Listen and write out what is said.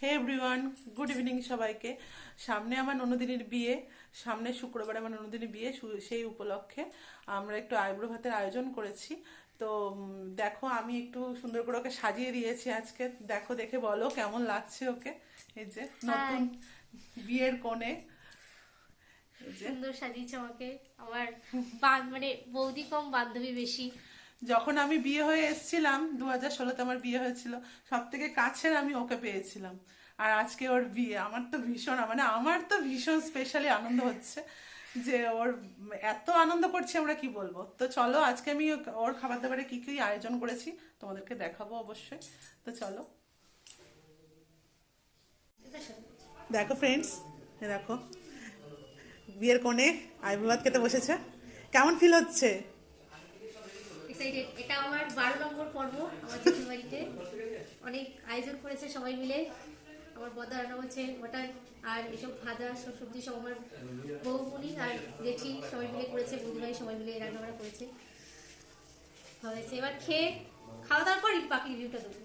হে everyone, good evening সবাইকে। সামনে আমার ননদিনীর বিয়ে, সামনে শুক্রবার আমার ননদিনীর বিয়ে, সেই উপলক্ষে আমরা একটু আইব্রো ভাতের আয়োজন করেছি। তো দেখো, আমি একটু সুন্দর করে ওকে সাজিয়ে দিয়েছি আজকে। দেখো, দেখে বলো কেমন লাগছে ওকে। এই যে হাই। নতুন বিয়ের কোণে, এই যে। সুন্দর সাজিয়েছে আমাকে। আমার মানে বৌদি কম বান্ধবী বেশি। যখন আমি বিয়ে হয়ে এসেছিলাম 2016-তে আমার বিয়ে হয়েছিল, সব থেকে কাছের আমি ওকে পেয়েছিলাম। আর আজকে ওর বিয়ে, আমার তো ভীষণ স্পেশালি আনন্দ হচ্ছে যে ওর এত আনন্দ করছি, আমরা কি বলবো। তো চলো, আজকে আমি ওর খাবার দাবারে কি কি আয়োজন করেছি তোমাদেরকে দেখাবো অবশ্যই। তো চলো, দেখো ফ্রেন্ডস, দেখো বিয়ের কোণে আইবুড়ো ভাত খেতে বসেছে। কেমন ফিল হচ্ছে? এক্সাইটেড। এটা আমার 12 নম্বর পর্ব আমার শ্বশুর বাড়িতে। অনেক আয়োজন করেছে সবাই মিলে। আমার বদা রান্না হচ্ছে মটন আর এসব ভাজা সব সবজি সব আমার বৌমনি আর জেঠি সবাই মিলে করেছে, বৌদিভাই সবাই মিলে রান্না বান্না করেছে। হয়েছে এবার খেয়ে খাওয়া দাওয়ার পরই বাকি রিভিউটা দেবো।